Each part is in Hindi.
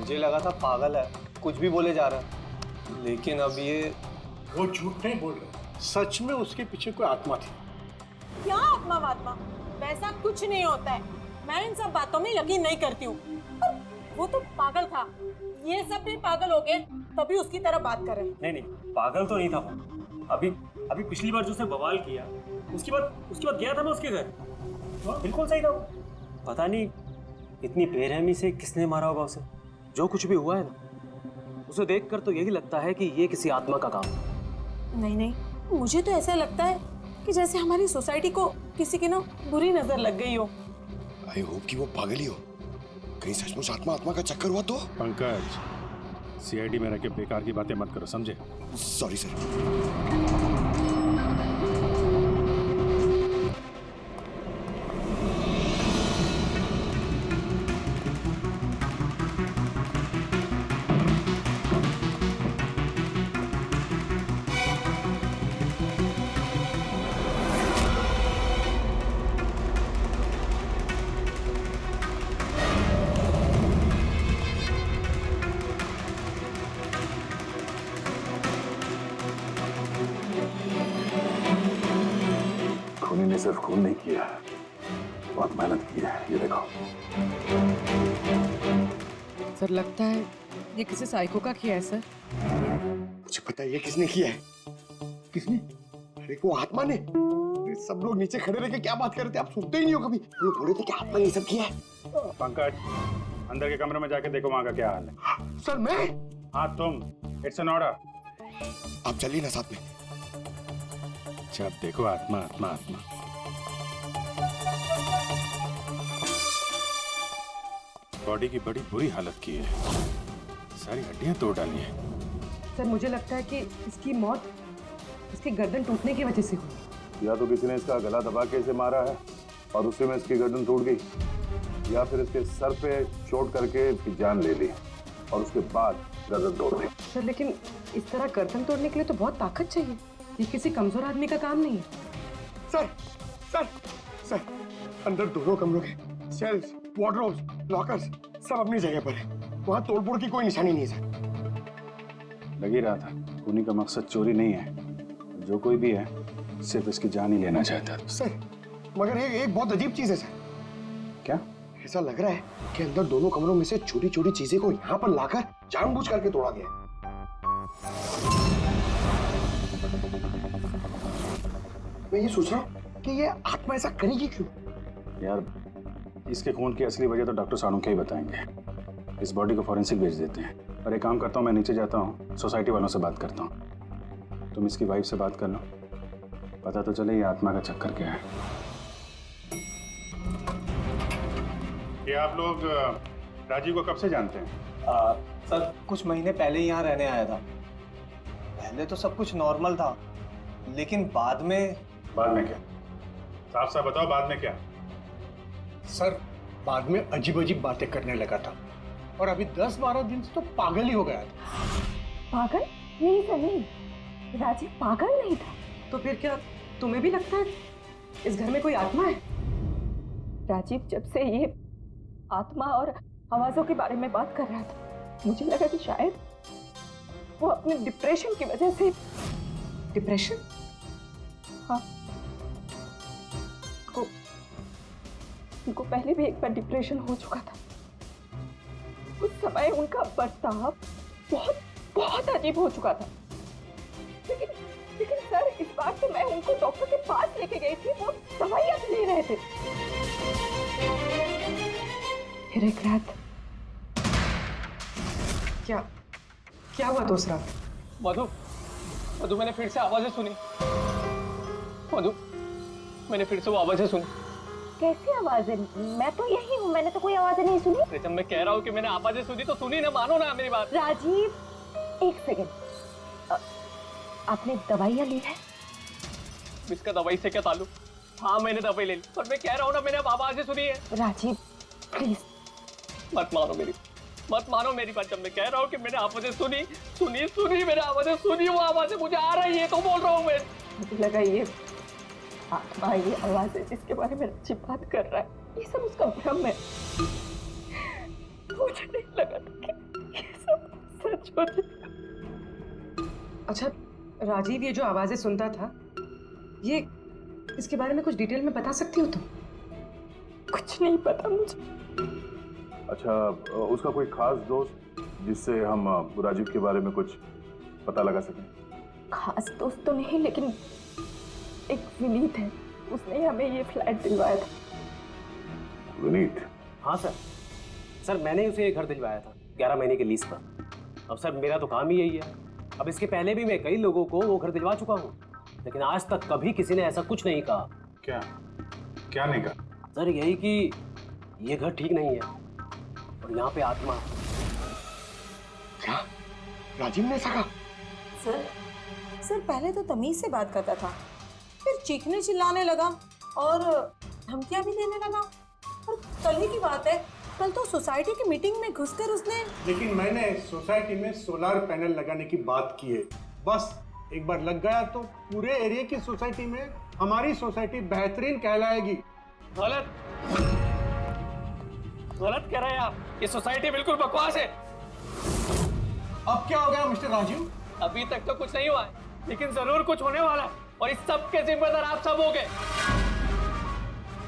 मुझे लगा था पागल है, कुछ भी बोले जा रहा है, लेकिन अब ये वो झूठ नहीं बोल रहे, सच में उसके पीछे कोई आत्मा थी। क्या आत्मा वात्मा? वैसा कुछ नहीं होता है। मैं इन सब बातों में यकीन नहीं करती हूँ। वो तो पागल था, ये सब भी पागल हो गए तभी उसकी तरह बात कर रहे हैं। नहीं नहीं, पागल तो नहीं था वो। अभी अभी पिछली बार जो उसने बवाल किया, उसके बाद गया था मैं उसके घर। बिल्कुल सही था वो। पता नहीं इतनी बेरहमी से किसने मारा होगा उसे। जो कुछ भी हुआ है ना, उसे देखकर तो यही लगता है कि ये किसी आत्मा का काम है। नहीं नहीं, मुझे तो ऐसा लगता है कि जैसे हमारी सोसाइटी को किसी की ना बुरी नजर लग गई हो। आई होप कि वो पागल ही हो, कहीं सचमुच आत्मा का चक्कर हुआ तो। पंकज, सीआईडी में रह के बेकार की बातें मत करो, समझे? Sorry sir. खूनी ने सिर्फ खून नहीं किया, बहुत मेहनत की है, ये देखो। सर लगता है ये किसी साइको का किया है सर। मुझे पता है ये किसने किया है। किसने? अरे वो आत्मा ने। अरे सब लोग नीचे खड़े रह के क्या बात कर रहे थे, आप सुनते ही नहीं हो कभी। वो बोले थे कि आत्मा ने ये सब किया है। पंकज, अंदर के कमरे में जाके देखो वहां का क्या हाल है। सर मैं? हाँ तुम, इट्स एन ऑर्डर। आप चलिए ना साथ में। अच्छा, अब देखो आत्मा आत्मा आत्मा। बॉडी की बड़ी बुरी हालत की है, सारी हड्डियां तोड़ डाली हैं। सर मुझे लगता है कि इसकी मौत इसकी गर्दन टूटने की वजह से हुई। या तो किसी ने इसका गला दबा के इसे मारा है और उसी में इसकी गर्दन टूट गई, या फिर इसके सर पे चोट करके इसकी जान ले ली और उसके बाद गर्दन तोड़ दी। सर लेकिन इस तरह गर्दन तोड़ने के लिए तो बहुत ताकत चाहिए, ये किसी कमजोर आदमी का काम नहीं है। सर सर सर, अंदर दोनों कमरों के सेल्स, वार्डरोब्स, लॉकर्स सब अपनी जगह पर है। वहाँ तोड़फोड़ की कोई निशानी नहीं है सर। लग ही रहा था, खूनी का मकसद चोरी नहीं है, जो कोई भी है सिर्फ इसकी जान ही लेना चाहता था। सर मगर एक बहुत अजीब चीज है सर। क्या? ऐसा लग रहा है कि अंदर दोनों कमरों में से छोटी छोटी चीजें को यहाँ पर लाकर जानबूझ करके तोड़ा गया है। मैं ये सोच रहा हूँ कि ये आत्मा ऐसा करेगी क्यों? यार इसके खून की असली वजह तो डॉक्टर साणुखे ही बताएंगे। इस बॉडी को फॉरेंसिक भेज देते हैं। और एक काम करता हूँ, मैं नीचे जाता हूँ, सोसाइटी वालों से बात करता हूँ। तुम इसकी वाइफ से बात कर लो, पता तो चले ये आत्मा का चक्कर क्या है। ये आप लोग राजीव को कब से जानते हैं? सर कुछ महीने पहले ही यहाँ रहने आया था। पहले तो सब कुछ नॉर्मल था, लेकिन बाद में क्या? साफ साफ बताओ, बाद में क्या? सर बाद में अजीब अजीब बातें करने लगा था और अभी 10-12 दिन से तो पागल ही हो गया था। पागल? नहीं सर नहीं, राजीव पागल नहीं था। तो फिर क्या तुम्हें भी लगता है इस घर में कोई आत्मा है? राजीव जब से ये आत्मा और आवाजों के बारे में बात कर रहा था, मुझे लगा कि शायद वो अपने डिप्रेशन की वजह से। डिप्रेशन? हाँ, उनको पहले भी एक बार डिप्रेशन हो चुका था। उस समय उनका बर्ताव बहुत बहुत अजीब हो चुका था। लेकिन सर इस बार तो मैं उनको डॉक्टर के पास लेके गई थी, वो दवाइयां ले रहे थे। फिर एक रात क्या हुआ दूसरा? मधु, मैंने फिर से आवाजें सुनी। मधु, मैंने फिर से वो आवाजें सुनी। कैसी आवाजें? मैं तो यही हूँ, मैंने तो कोई आवाजें नहीं सुनी। जब मैं कह रहा हूँ कि मैंने आवाजें सुनी तो सुनी ना, मानो ना मेरी बात। राजीव एक सेकंड, आपने दवाइयाँ ली है? इसका दवाई से क्या ताल्लुक? हाँ मैंने दवाई ले ली, पर मैं कह रहा हूँ ना मैंने अब आवाजें सुनी है। राजीव प्लीज मत मानो मेरी बात। जब मैं कह रहा हूँ कि मैंने आवाजें सुनी मैंने आवाजें सुनी, वो आवाजें मुझे आ रही है तो बोल रहा हूँ मैं। मुझे लगा ये आत्मा, ये आवाजें जिसके बारे में अच्छी बात कर रहा है, ये सब उसका भ्रम है। मुझे नहीं लगा था कि छोड़। अच्छा राजीव, ये जो आवाजें सुनता था, ये इसके बारे में कुछ डिटेल में बता सकती हो तुम? कुछ नहीं पता मुझे। अच्छा, उसका कोई खास दोस्त जिससे हम राजीव के बारे में कुछ पता लगा सकें? खास दोस्त तो नहीं, लेकिन एक विनीत है, उसने हमें ये फ्लैट दिलवाया था। विनीत? हाँ सर, सर मैंने उसे ये घर दिलवाया था 11 महीने के लीज पर। अब सर मेरा तो काम ही यही है। अब इसके पहले भी मैं कई लोगों को वो घर दिलवा चुका हूँ, लेकिन आज तक कभी किसी ने ऐसा कुछ नहीं कहा। क्या क्या नहीं कहा? सर यही कि ये घर ठीक नहीं है और यहाँ पे आत्मा। क्या राजीव ने ऐसा कहा? सर पहले तो तमीज से बात करता था, फिर चीखने चिल्लाने लगा और धमकियां भी देने लगा। और कल ही की बात है, कल तो सोसाइटी की मीटिंग में घुसकर उसने। लेकिन मैंने सोसाइटी में सोलर पैनल लगाने की बात की है। बस एक बार लग गया तो पूरे एरिया की सोसाइटी में हमारी सोसाइटी बेहतरीन कहलाएगी। गलत गलत कह रहे हैं आप। ये सोसाइटी बिल्कुल बकवास है। अब क्या हो गया मिस्टर राजीव? अभी तक तो कुछ नहीं हुआ है, लेकिन जरूर कुछ होने वाला है, और इस सब के जिम्मेदार आप सब हो गए।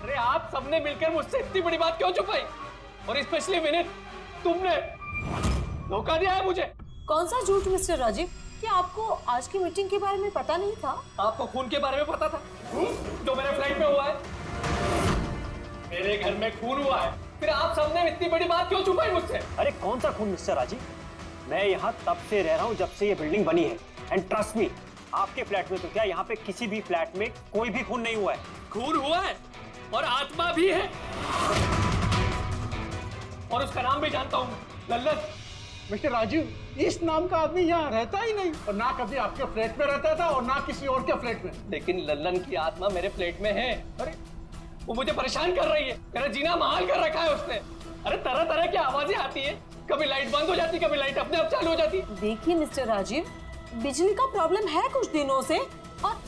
अरे आप सबने मिलकर मुझसे इतनी बड़ी बात क्यों छुपाई? और स्पेशली विनीत, तुमने धोखा दिया है मुझे। कौन सा झूठ मिस्टर राजीव? क्या आपको आज की मीटिंग के बारे में पता नहीं था? आपको खून के बारे में पता था जो मेरे फ्लैट में हुआ है? मेरे घर में खून हुआ है, फिर आप सबने इतनी बड़ी बात क्यों छुपाई मुझसे? अरे कौन सा खून मिस्टर राजीव? मैं यहाँ तब से रह रहा हूँ जब से ये बिल्डिंग बनी है, एंड ट्रस्ट मी, आपके फ्लैट में तो क्या, यहाँ पे किसी भी फ्लैट में कोई भी खून नहीं हुआ है। खून हुआ है और आत्मा भी है, और उसका नाम भी जानता हूँ, लल्लन। मिस्टर राजीव, इस नाम का आदमी यहाँ रहता ही नहीं, और ना कभी आपके फ्लैट में रहता था और ना किसी और के फ्लैट में। लेकिन लल्लन की आत्मा मेरे फ्लैट में है। अरे वो मुझे परेशान कर रही है, मेरा जीना महाल कर रखा है उसने। अरे तरह तरह की आवाजें आती है, कभी लाइट बंद हो जाती, कभी लाइट अपने आप चालू हो जाती। देखिए मिस्टर राजीव, बिजली का प्रॉब्लम है कुछ दिनों से, और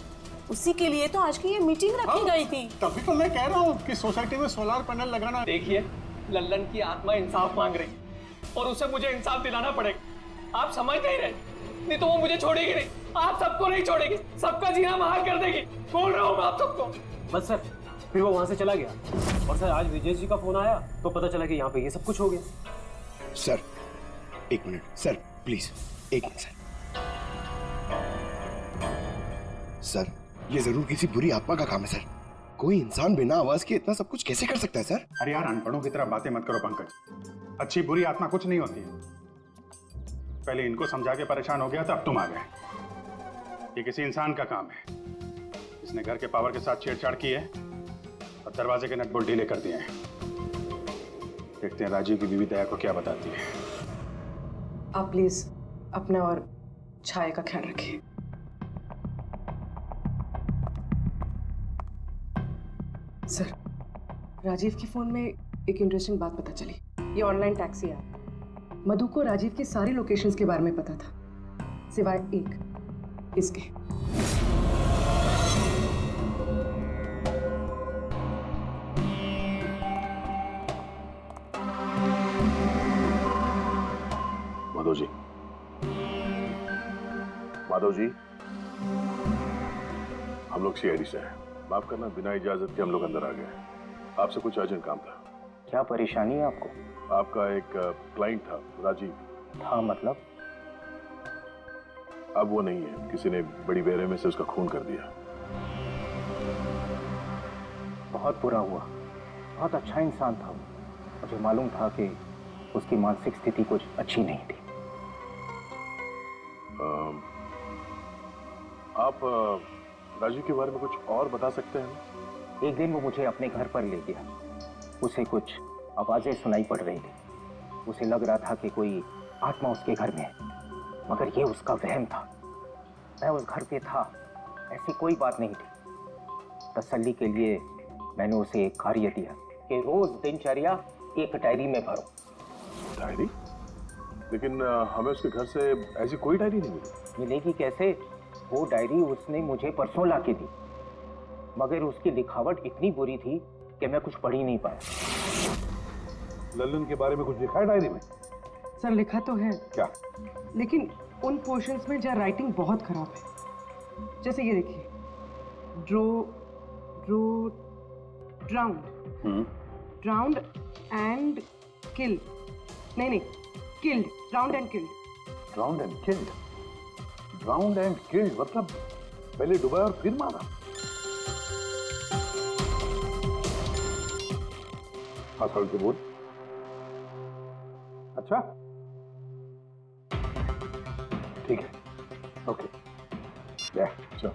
उसी के लिए तो आज की ये मीटिंग रखी गई थी। तभी तो मैं कह रहा हूँ कि सोसाइटी में सोलर पैनल लगाना। देखिए, लल्लन की आत्मा इंसाफ मांग रही है और उसे मुझे इंसाफ दिलाना पड़ेगा। आप समझ नहीं रहे, नहीं तो वो मुझे छोड़ेगी नहीं। आप सबको नहीं छोड़ेगी, सबका जीना महाल कर देगी। बोल रहा हूँ मैं आप सबको। बस सर, फिर वो वहाँ से चला गया, और सर आज विजय जी का फोन आया तो पता चला कि यहाँ पे ये सब कुछ हो गया। सर एक मिनट सर, प्लीज एक मिनट सर। सर ये जरूर किसी बुरी आत्मा का काम है सर। कोई इंसान बिना आवाज के इतना सब कुछ कैसे कर सकता है सर? अरे यार, अनपढ़ों की तरह बातें मत करो पंकज। अच्छी बुरी आत्मा कुछ नहीं होती है। पहले इनको समझा के परेशान हो गया था, अब तुम आ गए। ये किसी इंसान का काम है। इसने घर के पावर के साथ छेड़छाड़ की है और दरवाजे के नट बोल्ट ढीले कर दिए हैं। देखते हैं राजीव की बीवी दया को क्या बताती है। आप प्लीज अपना और छाया का ख्याल रखिए। सर, राजीव के फोन में एक इंटरेस्टिंग बात पता चली। ये ऑनलाइन टैक्सी ऐप, मधु को राजीव की सारी लोकेशंस के बारे में पता था, सिवाय एक, इसके। माधव जी, माधव जी, हम लोग सीआईडी से हैं। माफ करना, बिना इजाजत के हम लोग अंदर आ गए। आपसे कुछ अर्जेंट काम था। क्या परेशानी है आपको? आपका एक क्लाइंट था, राजीव। हाँ मतलब? अब वो नहीं है, किसी ने बड़ी बेरहमी से उसका खून कर दिया। बहुत बुरा हुआ। बहुत अच्छा इंसान था वो। मुझे मालूम था कि उसकी मानसिक स्थिति कुछ अच्छी नहीं थी। आप राजीव के बारे में कुछ और बता सकते हैं? एक दिन वो मुझे अपने घर पर ले गया। उसे कुछ आवाजें सुनाई पड़ रही थी। उसे लग रहा था कि कोई आत्मा उसके घर में है, मगर ये उसका वहम था। मैं उस घर पे था, ऐसी कोई बात नहीं थी। तसल्ली के लिए मैंने उसे एक कार्य दिया कि रोज दिनचर्या एक डायरी में भरो। डायरी? लेकिन हमें उसके घर से ऐसी कोई डायरी नहीं मिली। मिलेगी कैसे? वो डायरी उसने मुझे परसों ला के दी, मगर उसकी लिखावट इतनी बुरी थी कि मैं कुछ पढ़ ही नहीं पाया। लल्लन के बारे में कुछ लिखा है डायरी में? सर लिखा तो है। क्या? लेकिन उन पोर्शंस में जहाँ राइटिंग बहुत खराब है, जैसे ये देखिए, ड्रो ड्रो ड्राउंड ड्राउंड एंड किल, नहीं killed, drowned and killed. Drowned and killed, drowned and killed मतलब पहले डुबाया और फिर मारा। हाँ सर के बोल। अच्छा ठीक है, ओके। चलो,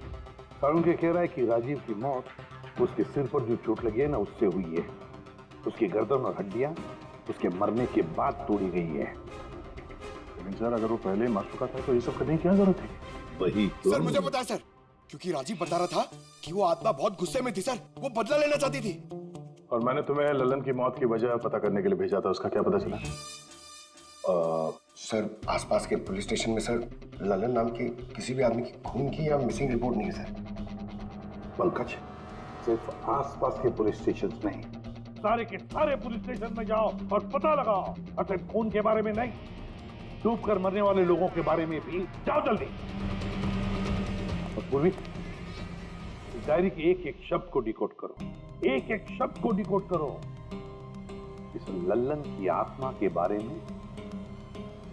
सारुण के कह रहा है कि राजीव की मौत उसके सिर पर जो चोट लगी है ना उससे हुई है। उसकी गर्दन और हड्डियां उसके मरने के बाद तोड़ी गई है। लेकिन सर अगर वो पहले मर चुका था तो ये सब करने की क्या जरूरत है? वही तो। सर मुझे पता है सर, क्योंकि राजीव बता रहा था कि वो आत्मा बहुत गुस्से में थी सर, वो बदला लेना चाहती थी। और मैंने तुम्हें ललन की मौत की वजह पता करने के लिए भेजा था, उसका क्या पता चला? सर आसपास के पुलिस स्टेशन में सर ललन नाम के किसी भी आदमी की खून की या मिसिंग रिपोर्ट नहीं है सर। पंकज, सिर्फ आसपास के पुलिस स्टेशन नहीं, सारे के सारे पुलिस स्टेशन में जाओ और पता लगाओ। और सिर्फ खून के बारे में नहीं, डूब कर मरने वाले लोगों के बारे में भी जाओ जल्दी। और पूर्वी, डायरी के एक एक शब्द को डिकोड करो, एक एक शब्द को डिकोड करो। इस लल्लन की आत्मा के बारे में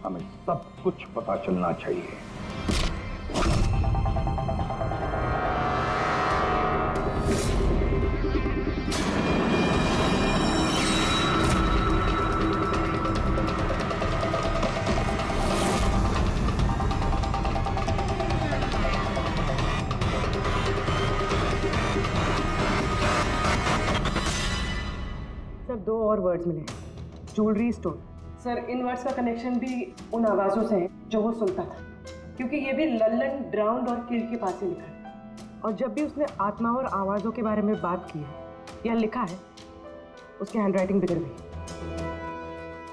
हमें सब कुछ पता चलना चाहिए। सर 2 और वर्ड्स मिले, ज्वेलरी स्टोर। सर इन वर्ड्स का कनेक्शन भी उन आवाज़ों से है जो वो सुनता था, क्योंकि ये भी लल्लन, ड्राउंड और किल के पास ही लिखा है। और जब भी उसने आत्मा और आवाज़ों के बारे में बात की है या लिखा है, उसकी हैंडराइटिंग बिगड़ गई।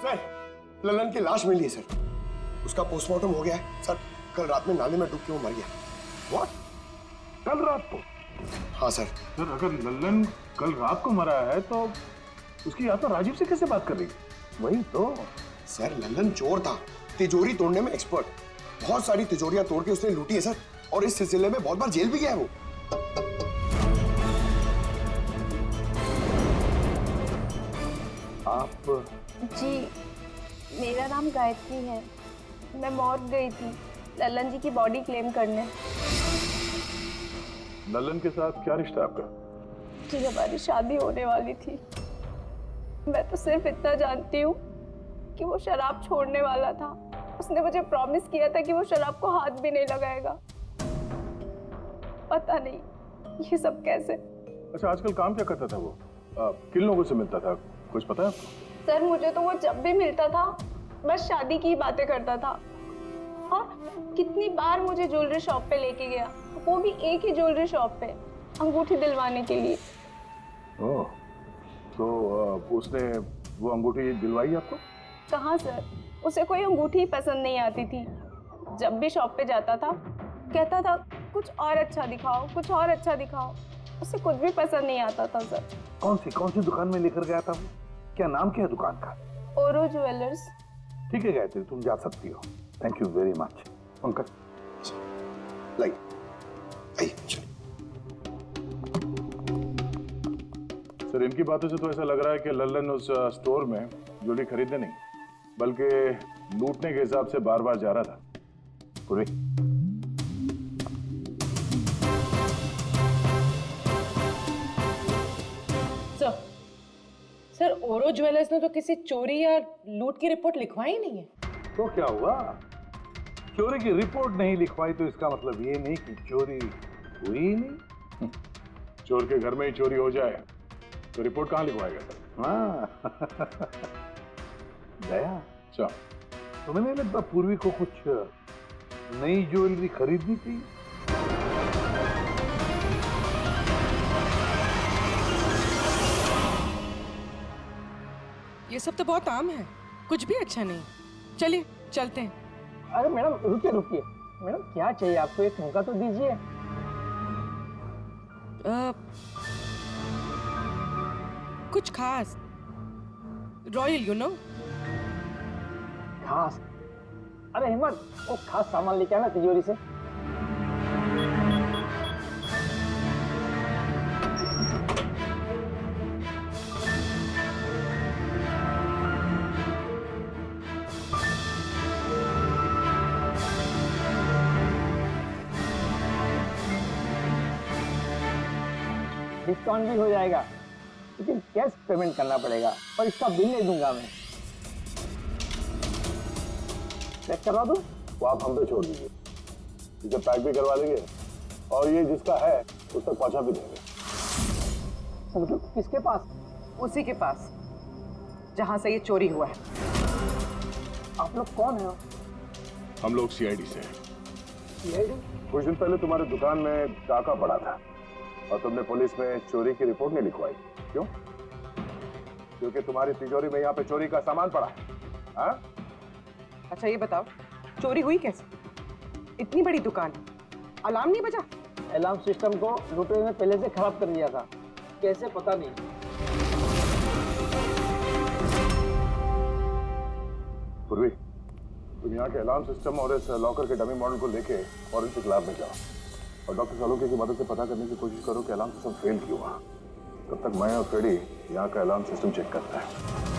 सर ललन की लाश मिली है सर, उसका पोस्टमार्टम हो गया है सर। कल रात में नाले में डूब के वो मर गया। What? कल रात को? हाँ सर। सर अगर लल्लन कल रात को मरा है तो उसकी आत्मा राजीव से कैसे बात कर रही है? वही तो। सर लल्लन चोर था, तिजोरी तोड़ने में एक्सपर्ट। बहुत सारी तिजोरियां तोड़ के उसने लूटी है सर, और इस सिलसिले में बहुत बार जेल भी गया है वो। आप? जी मेरा नाम गायत्री है। मैं मौत गई थी लल्लन जी की बॉडी क्लेम करने। लल्लन के साथ क्या रिश्ता आपका? जी हमारी शादी होने वाली थी। मैं तो सिर्फ इतना जानती हूँ कि वो शराब छोड़ने वाला था। उसने मुझे प्रॉमिस किया था कि वो शराब को हाथ भी नहीं लगाएगा। पता नहीं ये सब कैसे। अच्छा आजकल काम क्या करता था वो? किन लोगों से मिलता था, कुछ पता है आपको? सर मुझे तो वो जब भी मिलता था बस शादी की बातें करता था, और कितनी बार मुझे ज्वेलरी शॉप पे लेके गया, वो भी एक ही ज्वेलरी शॉप पे, अंगूठी दिलवाने के लिए। ओह, तो उसने वो अंगूठी दिलवाई आपको? कहाँ सर, उसे कोई अंगूठी पसंद नहीं आती थी। जब भी शॉप पे जाता था कहता था कुछ और अच्छा दिखाओ, कुछ और अच्छा दिखाओ। उसे कुछ भी पसंद नहीं आता था सर। कौन सी दुकान में लेकर गया था वो? क्या नाम क्या है दुकान का? ओरो ज्वेलर्स। ठीक है गायत्री, तुम जा सकती हो। Thank you very much. Pankaj like sir इनकी बातों से तो ऐसा लग रहा है कि लल्लन उस स्टोर में ज्वेलरी खरीदने नहीं बल्कि लूटने के हिसाब से बार बार जा रहा था। पूरी सर ओरो ज्वेलर्स ने तो किसी चोरी या लूट की रिपोर्ट लिखवाई ही नहीं है। तो क्या हुआ? चोरी की रिपोर्ट नहीं लिखवाई तो इसका मतलब ये नहीं कि चोरी हुई ही नहीं। चोर के घर में ही चोरी हो जाए तो रिपोर्ट कहाँ लिखवाएगा सर? हाँ दया, अच्छा तुम्हें नहीं लगता पूर्वी को कुछ नई ज्वेलरी खरीदनी थी? ये सब तो बहुत आम है, कुछ भी अच्छा नहीं। चलिए चलते हैं। अरे मैडम रुकिए रुकिए, मैडम क्या चाहिए आपको, एक मौका तो दीजिए। कुछ खास, रॉयल यू नो। खास? अरे हिम्मत, वो खास सामान लेके आना तिजोरी से। डिस्काउंट भी हो जाएगा, लेकिन कैश पेमेंट करना पड़ेगा और इसका बिल नहीं दूंगा मैं। चेक करवा दूं? वो आप हम पे छोड़ दीजिए, इसे पैक भी करवा देंगे और ये जिसका है उस तक पहुंचा भी देंगे। मतलब किसके पास? उसी के पास जहां से ये चोरी हुआ है। आप लोग कौन है? हम लोग सीआईडी से हैं। सीआईडी? कुछ दिन पहले तुम्हारे दुकान में डाका पड़ा था और तुमने पुलिस में चोरी की रिपोर्ट नहीं लिखवाई, क्यों? क्योंकि तुम्हारी तिजोरी में यहाँ पे चोरी का सामान पड़ा है। हाँ? अच्छा ये बताओ, चोरी हुई कैसे? इतनी बड़ी दुकान, अलार्म नहीं बजा? अलार्म सिस्टम को लुटेरे ने पहले से खराब कर दिया था, कैसे पता नहीं। पूर्वी, तुम यहाँ के अलार्म सिस्टम और इस लॉकर के डमी मॉडल को लेके फॉरेंसिक लैब में जाओ और डॉक्टर सालुके की मदद से पता करने की कोशिश करो कि अलार्म सिस्टम फेल क्यों हुआ। तब तक मैं और फ्रेडी यहाँ का अलार्म सिस्टम चेक करता है।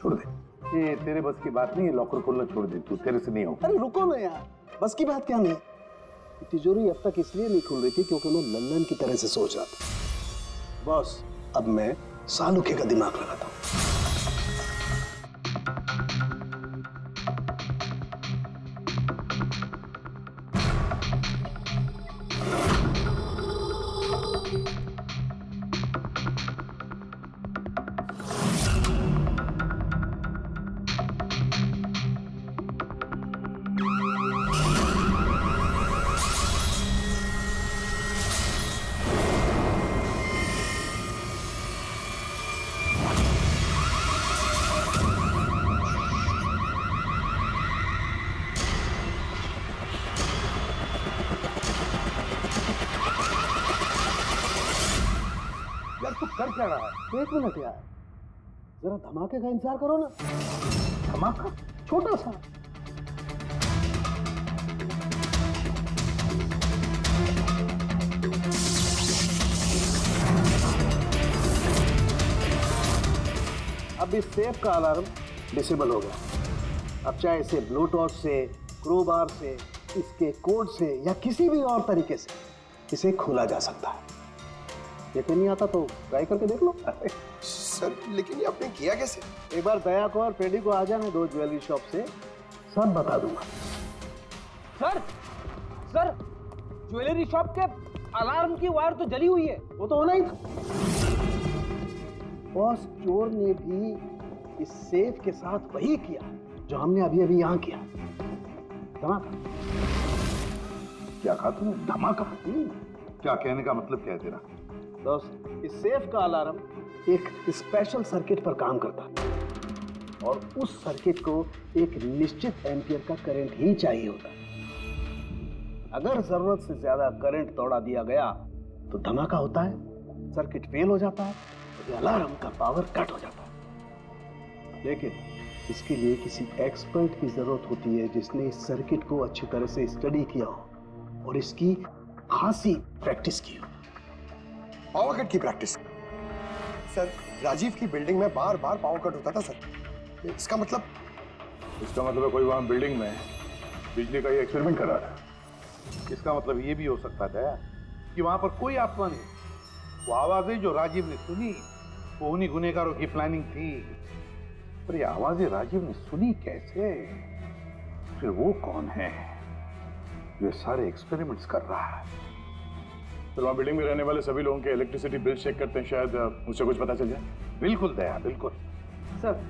छोड़ दे, ये तेरे बस की बात नहीं है। लॉकर खोलना छोड़ दे, तू तेरे से नहीं होगा। अरे रुको ना यार, बस की बात क्या नहीं। तिजोरी अब तक इसलिए नहीं खुल रही थी क्योंकि मैं लल्लन की तरह से सोच रहा था। बॉस, अब मैं सालुके का दिमाग लगाता हूँ। यार तू कर क्या रहा है? एक मिनट यार, जरा धमाके का इंतजार करो ना। धमाका? छोटा सा। अब इस सेफ का अलार्म डिसेबल हो गया। अब चाहे इसे ब्लूटूथ से, क्रोबार से, इसके कोड से या किसी भी और तरीके से इसे खोला जा सकता है। यकीन नहीं आता तो ट्राई करके देख लो। सर लेकिन ये आपने किया कैसे? एक बार दया को और पेडी को आ जाने दो ज्वेलरी शॉप से, सब बता दूंगा। सर, सर, ज्वेलरी शॉप के अलार्म की वायर तो जली हुई है। वो तो होना ही था। बॉस, चोर ने भी इस सेफ के साथ वही किया जो हमने अभी अभी यहाँ किया। धमाका। क्या कहा तूने? धमाका? क्या कहने का मतलब क्या है तेरा? दोस्त, इस सेफ का अलार्म एक स्पेशल सर्किट पर काम करता है और उस सर्किट को एक निश्चित एम्पियर का करंट ही चाहिए होता है। अगर जरूरत से ज्यादा करंट दौड़ा दिया गया तो धमाका होता है, सर्किट फेल हो जाता है, तो अलार्म का पावर कट हो जाता है। लेकिन इसके लिए किसी एक्सपर्ट की जरूरत होती है जिसने इस सर्किट को अच्छी तरह से स्टडी किया हो और इसकी खासी प्रैक्टिस की हो। पावर कट की प्रैक्टिस? सर, राजीव की बिल्डिंग में बार बार पावर कट होता था सर। इसका मतलब इसका मतलब कोई वहां बिल्डिंग में बिजली का ये एक्सपेरिमेंट कर रहा था। इसका मतलब ये भी हो सकता था कि वहां पर कोई आत्मा नहीं। वो आवाजें जो राजीव ने सुनी वो उन्हीं गुनहगारों की प्लानिंग थी। पर ये आवाजें राजीव ने सुनी कैसे? फिर वो कौन है जो ये सारे एक्सपेरिमेंट्स कर रहा है? फिर वहाँ बिल्डिंग में रहने वाले सभी लोगों के इलेक्ट्रिसिटी बिल चेक करते हैं, शायद उससे कुछ पता चल जाए। बिल्कुल दया, बिल्कुल। सर,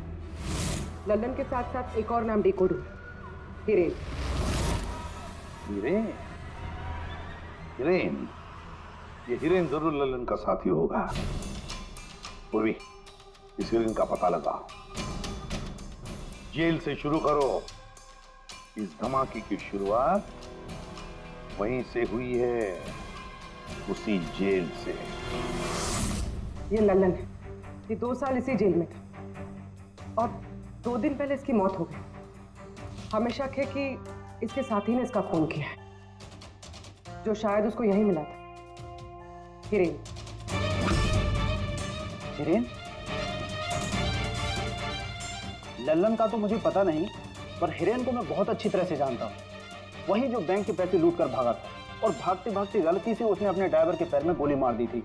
लल्लन के साथ साथ एक और नाम डिकोड हुआ, हिरेन। हिरेन? हिरेन? ये हिरेन जरूर लल्लन का साथी होगा। पूर्वी, इस हिरेन का पता लगाओ। जेल से शुरू करो। इस धमाके की शुरुआत वहीं से हुई है, उसी जेल से। ये लल्लन है, ये 2 साल इसी जेल में था और 2 दिन पहले इसकी मौत हो गई। हमें शक है कि इसके साथी ने इसका खून किया है, जो शायद उसको यहीं मिला था। हिरेन। हिरेन? लल्लन का तो मुझे पता नहीं, पर हिरेन को मैं बहुत अच्छी तरह से जानता हूँ। वही जो बैंक के पैसे लूट कर भागा था और भागते भागते गलती से उसने अपने ड्राइवर के पैर में गोली मार दी थी।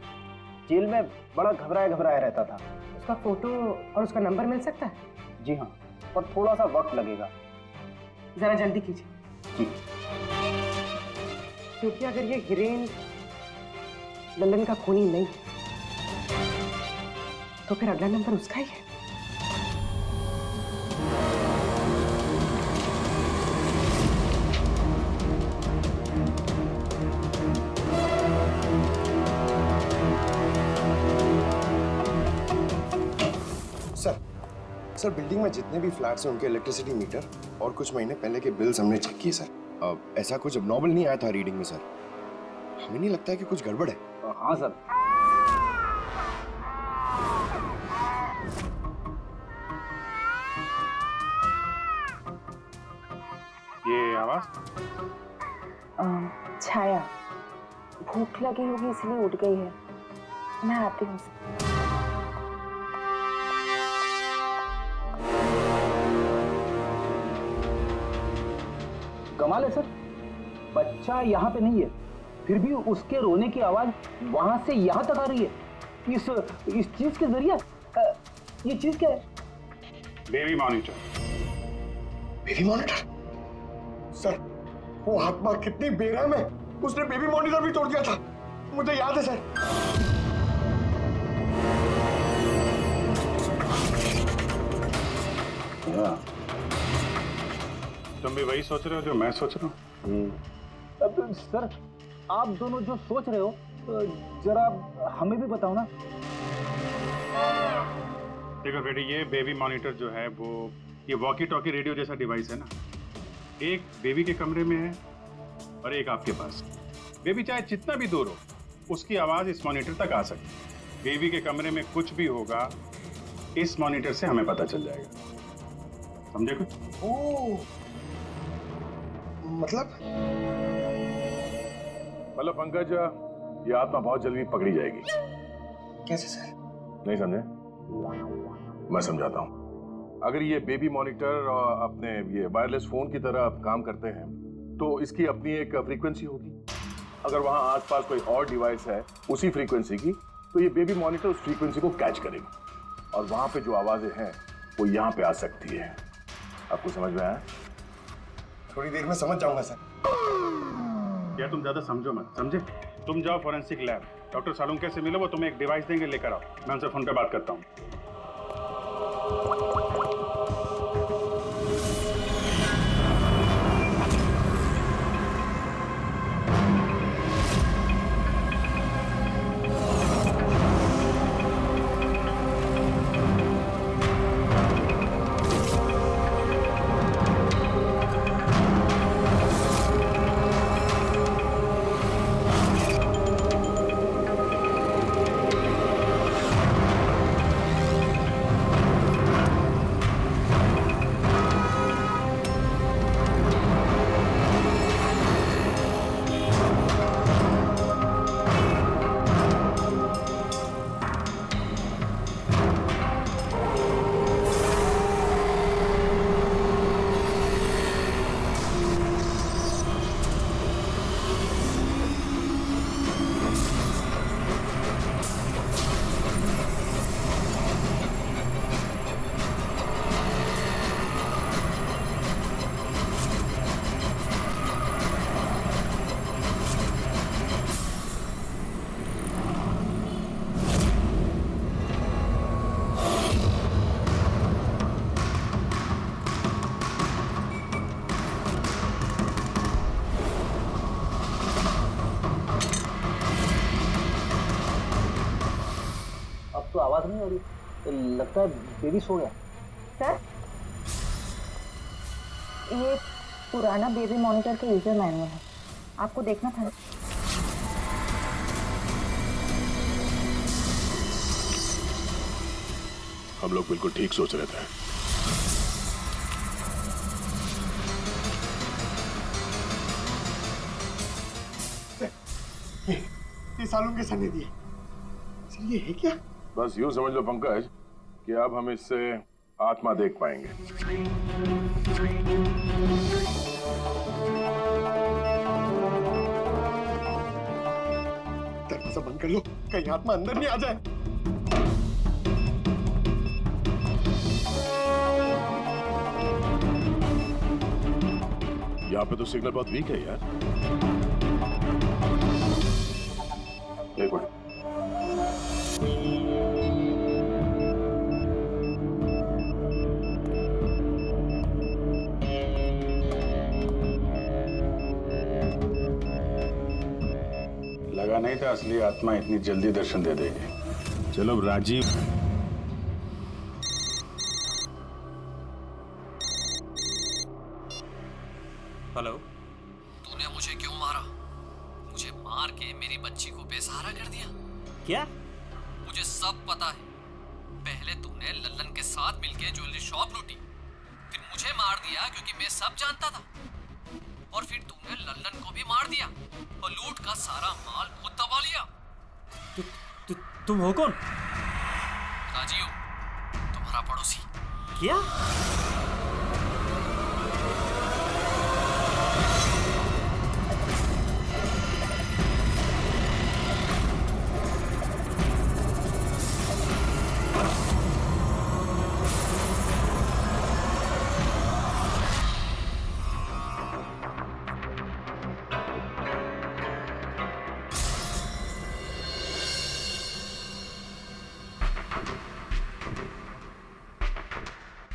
जेल में बड़ा घबराया रहता था। उसका फोटो और उसका नंबर मिल सकता है? जी हाँ, पर थोड़ा सा वक्त लगेगा। जरा जल्दी कीजिए। जी। क्योंकि अगर ये हिरेन लल्लन का खूनी नहीं तो फिर अगला नंबर उसका ही है। सर, बिल्डिंग में जितने भी फ्लैट्स हैं उनके इलेक्ट्रिसिटी मीटर और कुछ महीने पहले के बिल्स हमने चेक किए सर। ऐसा कुछ अबनॉर्मल नहीं आया था रीडिंग में सर। हमें नहीं लगता है कि कुछ गड़बड़ है। हाँ सर। ये आवाज? छाया, भूख लगी होगी इसलिए उठ गई है। मैं आती हूँ। कमाल है सर, बच्चा यहाँ पे नहीं है, फिर भी उसके रोने की आवाज वहां से यहाँ तक आ रही है। इस चीज के जरिए ये चीज क्या है? Baby monitor. Baby monitor? Sir, वो आत्मा कितनी बेरहम है, उसने बेबी मॉनिटर भी तोड़ दिया था, मुझे याद है सर। तुम भी वही सोच रहे हो जो मैं सोच रहा हूँ? अब सर, आप दोनों जो सोच रहे हो जरा हमें भी बताओ ना। देखो बेटी, ये बेबी मॉनिटर जो है वो ये वॉकी टॉकी रेडियो जैसा डिवाइस है ना। एक बेबी के कमरे में है और एक आपके पास। बेबी चाहे जितना भी दूर हो उसकी आवाज इस मॉनिटर तक आ सकती है। बेबी के कमरे में कुछ भी होगा इस मॉनिटर से हमें पता चल जाएगा। समझे कुछ? ओह, मतलब पंकज, ये आत्मा बहुत जल्दी पकड़ी जाएगी। कैसे सर? नहीं समझे? मैं समझाता हूँ। अगर ये बेबी मॉनिटर अपने ये वायरलेस फोन की तरह काम करते हैं तो इसकी अपनी एक फ्रीक्वेंसी होगी। अगर वहां आसपास कोई और डिवाइस है उसी फ्रीक्वेंसी की, तो ये बेबी मॉनिटर उस फ्रीक्वेंसी को कैच करेगी और वहां पे जो आवाजें हैं वो यहाँ पे आ सकती है। आपको समझ में आया? थोड़ी देर में समझ जाऊंगा सर। या तुम ज्यादा समझो मत, समझे? तुम जाओ फॉरेंसिक लैब, डॉक्टर सालुंके से मिलो, वो तुम्हें एक डिवाइस देंगे, लेकर आओ। मैं उनसे फोन पे बात करता हूँ। आवाज नहीं आ रही, लगता है बेबी सो गया। सर, ये पुराना बेबी मॉनिटर का यूजर मैनुअल है, आपको देखना था। हम लोग बिल्कुल ठीक सोच रहे थे। ये सालून के सर ने दिए, ये है क्या? बस यूं समझ लो पंकज कि अब हम इससे आत्मा देख पाएंगे। दरवाजा बंद कर लो, कहीं आत्मा अंदर नहीं आ जाए। यहाँ पे तो सिग्नल बहुत वीक है यार। एक मिनट। लगा नहीं था असली आत्मा इतनी जल्दी दर्शन दे देगी। चलो राजीव। हेलो। तूने मुझे क्यों मारा? मुझे मार के मेरी बच्ची को बेसहारा कर दिया। क्या? मुझे सब पता है। पहले तूने लल्लन के साथ मिलके ज्वेलरी शॉप लूटी, फिर मुझे मार दिया क्योंकि मैं सब जानता था, और फिर तूने लल्लन को भी मार दिया और लूट का सारा माल खुद दबा लिया। तुम हो कौन? राजीव, तुम्हारा पड़ोसी। क्या?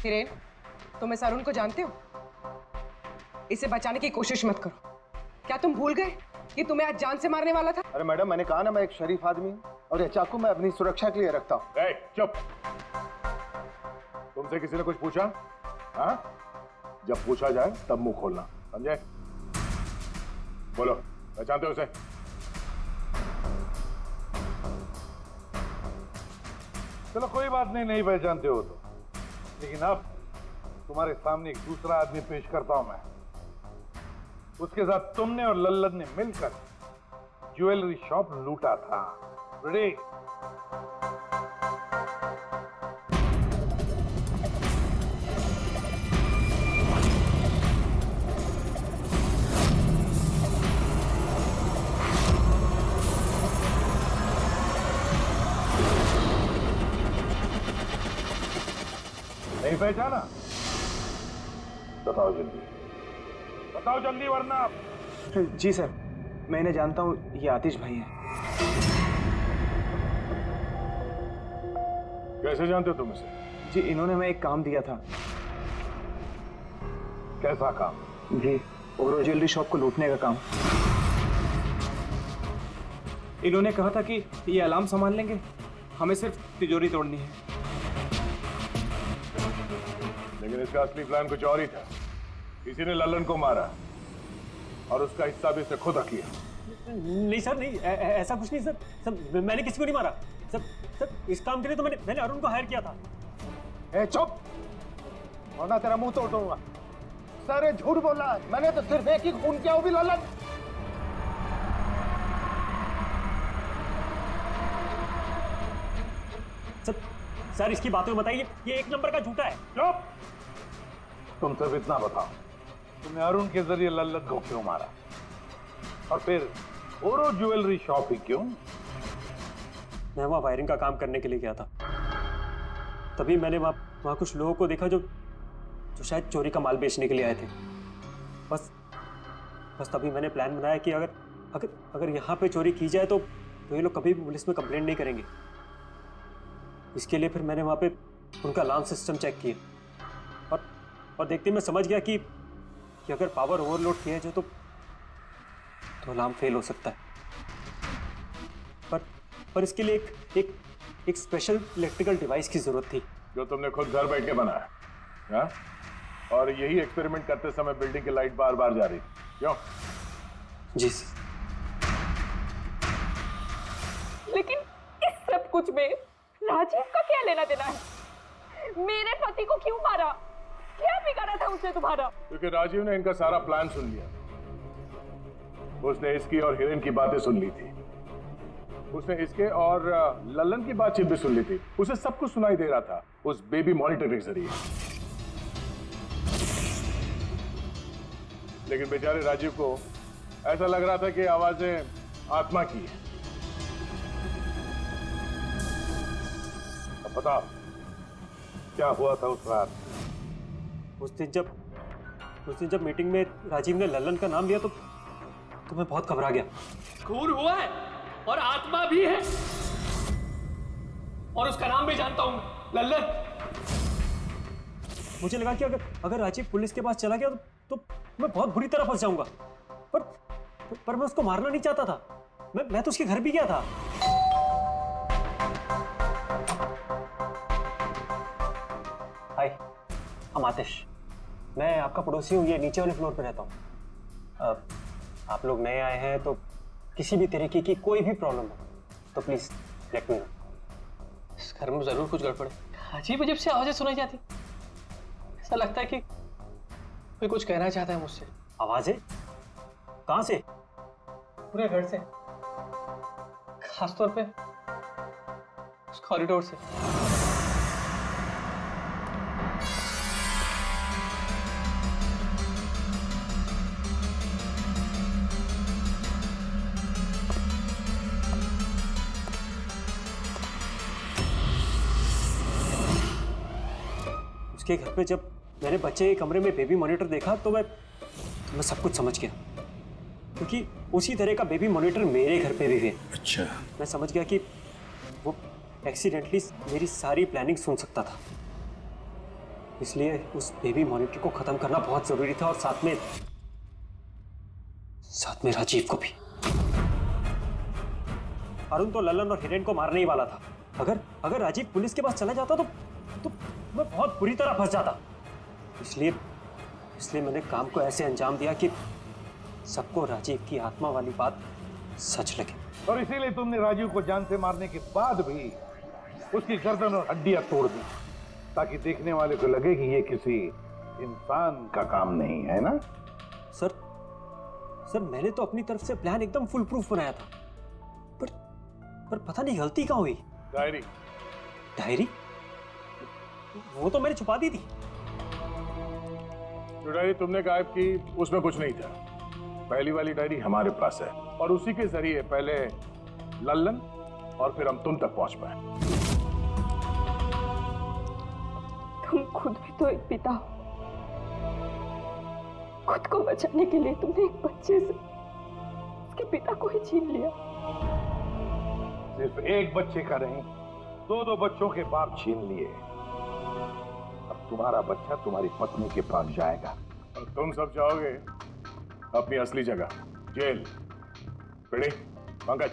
हिरेन, तुम इस अरुण को जानते हो? इसे बचाने की कोशिश मत करो। क्या तुम भूल गए कि तुम्हें आज जान से मारने वाला था? अरे मैडम, मैंने कहा ना मैं एक शरीफ आदमी हूँ, और यह चाकू मैं अपनी सुरक्षा के लिए रखता हूँ। चुप। तुमसे किसी ने कुछ पूछा? हाँ? जब पूछा जाए तब मुंह खोलना, समझे? बोलो, पहचानते हो उसे? चलो कोई बात नहीं, नहीं पहचानते हो तो, लेकिन अब तुम्हारे सामने एक दूसरा आदमी पेश करता हूं मैं। उसके साथ तुमने और लल्लन ने मिलकर ज्वेलरी शॉप लूटा था। रेडी? नहीं पहचाना? बताओ जल्दी, बताओ जल्दी, वरना जी सर, मैं इन्हें जानता हूँ, ये आतिश भाई हैं। कैसे जानते हो तुम इसे? जी, इन्होंने हमें एक काम दिया था। कैसा काम? जी, ओरो ज्वेलरी शॉप को लूटने का काम। इन्होंने कहा था कि ये अलार्म संभाल लेंगे, हमें सिर्फ तिजोरी तोड़नी है। लेकिन इसका असली प्लान कुछ और ही था। किसी ने लल्लन को मारा और उसका हिस्सा भी इसने खुद किया। नहीं सर, नहीं, ऐसा कुछ नहीं सर। सर, मैंने किसी को नहीं मारा। सर, इस काम के लिए तो मैंने अरुण को हायर किया था। ए चुप, वरना तेरा मुंह तोड़ दूंगा। सर, ये झूठ बोल रहा है, मैंने तो सिर्फ एक ही खून किया, वो भी लल्लन। सर, इसकी बातें बताइए, ये एक नंबर का झूठा है। चुप। तुम सिर्फ इतना बताओ, तुमने अरुण के जरिए लल्लन को क्यों मारा, और फिर ओरो ज्वेलरी शॉप ही क्यों? मैं वहाँ वायरिंग का काम करने के लिए गया था। तभी मैंने वहाँ कुछ लोगों को देखा जो शायद चोरी का माल बेचने के लिए आए थे। बस तभी मैंने प्लान बनाया कि अगर यहाँ पे चोरी की जाए तो ये लोग कभी भी पुलिस में कंप्लेंट नहीं करेंगे। इसके लिए फिर मैंने वहाँ पे उनका अलार्म सिस्टम चेक किया, और देखते मैं समझ गया कि अगर पावर ओवरलोड किया जाए तो अलार्म फेल हो सकता है। पर इसके लिए एक स्पेशल इलेक्ट्रिकल डिवाइस की जरूरत थी जो तुमने खुद घर बैठ के बनाया, हाँ? और यही एक्सपेरिमेंट करते समय बिल्डिंग की लाइट बार बार जा रही थी, क्यों? जी। लेकिन इस सब कुछ में राजीव का क्या लेना देना है? मेरे पति को क्यों मारा? क्या बिगाड़ा था उसने तुम्हारा? क्योंकि राजीव ने इनका सारा प्लान सुन लिया। उसने इसकी और हिरेन की बातें सुन ली थी, उसने इसके और लल्लन की बातचीत भी सुन ली थी। उसे सब कुछ सुनाई दे रहा था उस बेबी मॉनिटर के जरिए। लेकिन बेचारे राजीव को ऐसा लग रहा था कि आवाजें आत्मा की है। अब बताओ क्या हुआ था उस रात? उस दिन जब मीटिंग में राजीव ने लल्लन का नाम लिया तो मैं बहुत घबरा गया। खून हुआ है और आत्मा भी है, और उसका नाम भी जानता हूं, लल्लन। मुझे लगा कि अगर राजीव पुलिस के पास चला गया तो मैं बहुत बुरी तरह फंस जाऊंगा। पर मैं उसको मारना नहीं चाहता था। मैं तो उसके घर भी गया था। हाय, हम आतिश। मैं आपका पड़ोसी हूँ, ये नीचे वाले फ्लोर पे रहता हूँ। आप लोग नए आए हैं तो किसी भी तरीके की कोई भी प्रॉब्लम हो तो प्लीज लेट मी नो। इस घर में जरूर कुछ गड़बड़ है। अजीब अजीब से आवाजें सुनाई जाती, ऐसा लगता है कि कोई कुछ कहना चाहता है मुझसे। आवाजें? कहां से? पूरे घर से, खासतौर पे उस कॉरिडोर से। उसके घर पे जब मैंने बच्चे के कमरे में बेबी मॉनिटर देखा तो मैं सब कुछ समझ गया, क्योंकि उसी तरह का बेबी मॉनिटर मेरे घर पे भी है। अच्छा। मैं समझ गया कि वो एक्सीडेंटली मेरी सारी प्लानिंग सुन सकता था, इसलिए उस बेबी मॉनिटर को खत्म करना बहुत जरूरी था, और साथ में राजीव को भी। अरुण तो लल्लन और हिरेन को मारने ही वाला था। अगर राजीव पुलिस के पास चला जाता तो मैं बहुत बुरी तरह फंस जाता। इसलिए मैंने काम को ऐसे अंजाम दिया कि सबको राजीव की आत्मा वाली बात सच लगे। और इसीलिए तुमने राजीव को जान से मारने के बाद भी उसकी गर्दन और हड्डियां तोड़ दी, ताकि देखने वाले को लगे कि ये किसी इंसान का काम नहीं है ना? सर मैंने तो अपनी तरफ से प्लान एकदम फुल प्रूफ बनाया था, पर पता नहीं गलती कहाँ हुई। डायरी? वो तो मैंने छुपा दी थी। जो डायरी तुमने गायब की उसमें कुछ नहीं था। पहली वाली डायरी हमारे पास है, और उसी के जरिए पहले लल्लन और फिर हम तुम तक पहुंच पाए। तुम खुद भी तो एक पिता हो। खुद को बचाने के लिए तुमने एक बच्चे से उसके पिता को ही छीन लिया। सिर्फ एक बच्चे का नहीं, दो बच्चों के बाप छीन लिए। अब तुम्हारा बच्चा तुम्हारी पत्नी के पास जाएगा, और तुम सब जाओगे अपनी असली जगह, जेल। पंकज